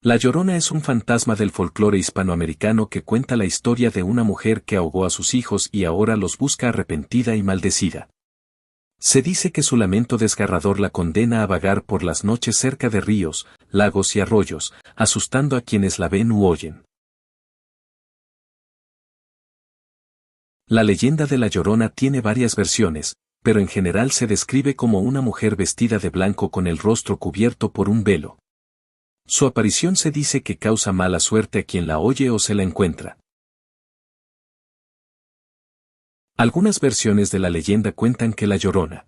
La Llorona es un fantasma del folclore hispanoamericano que cuenta la historia de una mujer que ahogó a sus hijos y ahora los busca arrepentida y maldecida. Se dice que su lamento desgarrador la condena a vagar por las noches cerca de ríos, lagos y arroyos, asustando a quienes la ven u oyen. La leyenda de la Llorona tiene varias versiones, pero en general se describe como una mujer vestida de blanco con el rostro cubierto por un velo. Su aparición se dice que causa mala suerte a quien la oye o se la encuentra. Algunas versiones de la leyenda cuentan que la Llorona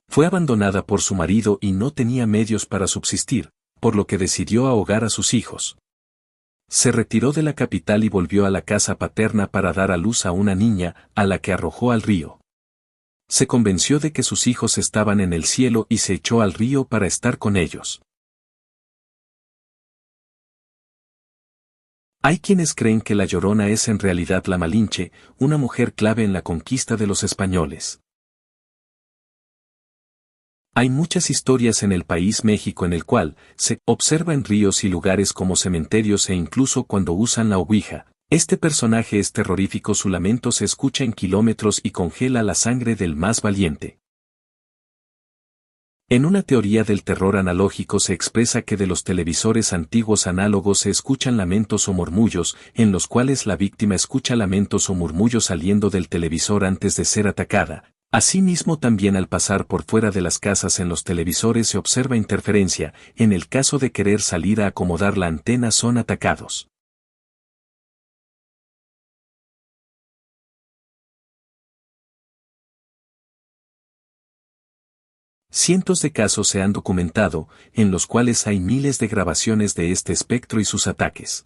fue abandonada por su marido y no tenía medios para subsistir, por lo que decidió ahogar a sus hijos. Se retiró de la capital y volvió a la casa paterna para dar a luz a una niña, a la que arrojó al río. Se convenció de que sus hijos estaban en el cielo y se echó al río para estar con ellos. Hay quienes creen que la Llorona es en realidad la Malinche, una mujer clave en la conquista de los españoles. Hay muchas historias en el país México en el cual se observa en ríos y lugares como cementerios e incluso cuando usan la ouija. Este personaje es terrorífico, su lamento se escucha en kilómetros y congela la sangre del más valiente. En una teoría del terror analógico se expresa que de los televisores antiguos análogos se escuchan lamentos o murmullos, en los cuales la víctima escucha lamentos o murmullos saliendo del televisor antes de ser atacada. Asimismo, también al pasar por fuera de las casas en los televisores se observa interferencia, en el caso de querer salir a acomodar la antena son atacados. Cientos de casos se han documentado, en los cuales hay miles de grabaciones de este espectro y sus ataques.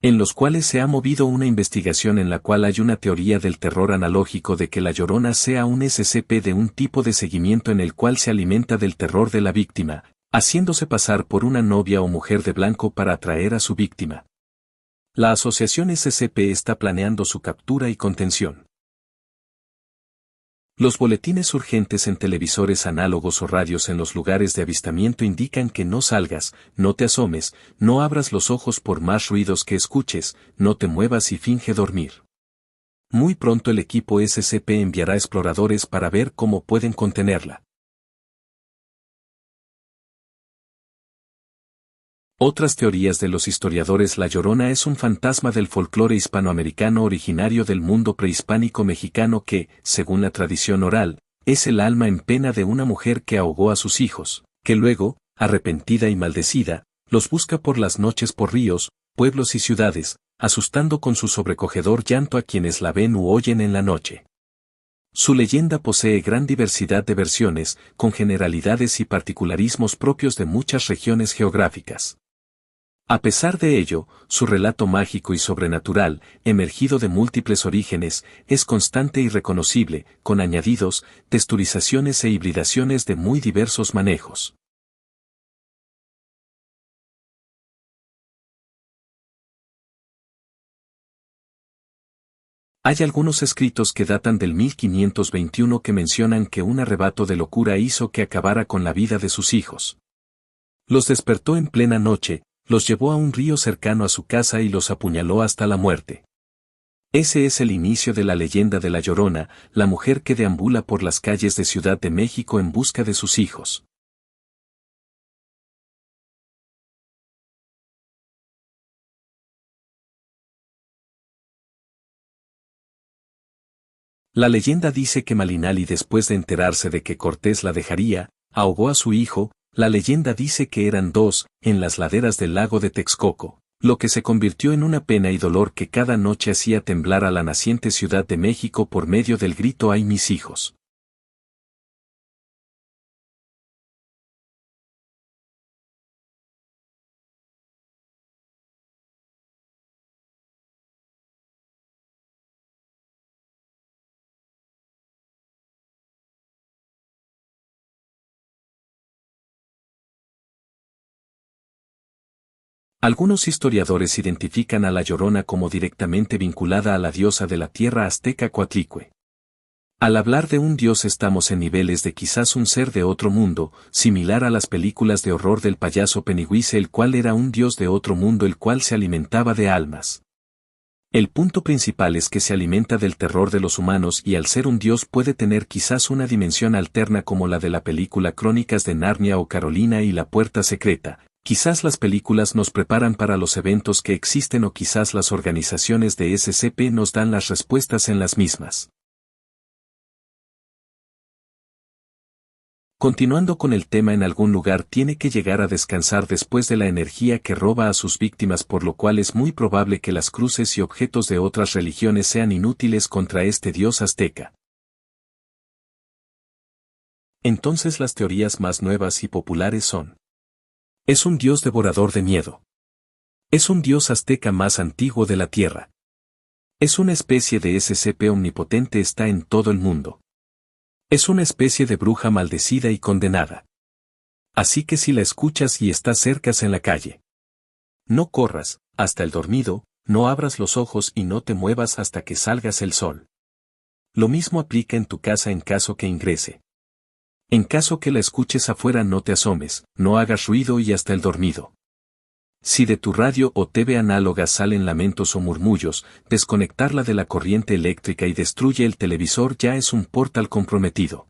En los cuales se ha movido una investigación en la cual hay una teoría del terror analógico de que la Llorona sea un SCP de un tipo de seguimiento en el cual se alimenta del terror de la víctima, haciéndose pasar por una novia o mujer de blanco para atraer a su víctima. La asociación SCP está planeando su captura y contención. Los boletines urgentes en televisores análogos o radios en los lugares de avistamiento indican que no salgas, no te asomes, no abras los ojos por más ruidos que escuches, no te muevas y finge dormir. Muy pronto el equipo SCP enviará exploradores para ver cómo pueden contenerla. Otras teorías de los historiadores: la Llorona es un fantasma del folclore hispanoamericano originario del mundo prehispánico mexicano que, según la tradición oral, es el alma en pena de una mujer que ahogó a sus hijos, que luego, arrepentida y maldecida, los busca por las noches por ríos, pueblos y ciudades, asustando con su sobrecogedor llanto a quienes la ven u oyen en la noche. Su leyenda posee gran diversidad de versiones, con generalidades y particularismos propios de muchas regiones geográficas. A pesar de ello, su relato mágico y sobrenatural, emergido de múltiples orígenes, es constante y reconocible, con añadidos, texturizaciones e hibridaciones de muy diversos manejos. Hay algunos escritos que datan del 1521 que mencionan que un arrebato de locura hizo que acabara con la vida de sus hijos. Los despertó en plena noche, los llevó a un río cercano a su casa y los apuñaló hasta la muerte. Ese es el inicio de la leyenda de la Llorona, la mujer que deambula por las calles de Ciudad de México en busca de sus hijos. La leyenda dice que Malinali, después de enterarse de que Cortés la dejaría, ahogó a su hijo. La leyenda dice que eran dos, en las laderas del lago de Texcoco, lo que se convirtió en una pena y dolor que cada noche hacía temblar a la naciente Ciudad de México por medio del grito «¡Ay, mis hijos!». Algunos historiadores identifican a la Llorona como directamente vinculada a la diosa de la tierra azteca Coatlicue. Al hablar de un dios estamos en niveles de quizás un ser de otro mundo, similar a las películas de horror del payaso Pennywise, el cual era un dios de otro mundo el cual se alimentaba de almas. El punto principal es que se alimenta del terror de los humanos y al ser un dios puede tener quizás una dimensión alterna como la de la película Crónicas de Narnia o Carolina y la Puerta Secreta. Quizás las películas nos preparan para los eventos que existen o quizás las organizaciones de SCP nos dan las respuestas en las mismas. Continuando con el tema, en algún lugar tiene que llegar a descansar después de la energía que roba a sus víctimas, por lo cual es muy probable que las cruces y objetos de otras religiones sean inútiles contra este dios azteca. Entonces las teorías más nuevas y populares son: es un dios devorador de miedo. Es un dios azteca más antiguo de la Tierra. Es una especie de SCP omnipotente, está en todo el mundo. Es una especie de bruja maldecida y condenada. Así que si la escuchas y estás cerca en la calle, no corras, hasta el dormido, no abras los ojos y no te muevas hasta que salgas el sol. Lo mismo aplica en tu casa en caso que ingrese. En caso que la escuches afuera, no te asomes, no hagas ruido y hasta el dormido. Si de tu radio o TV análoga salen lamentos o murmullos, desconectarla de la corriente eléctrica y destruye el televisor, ya es un portal comprometido.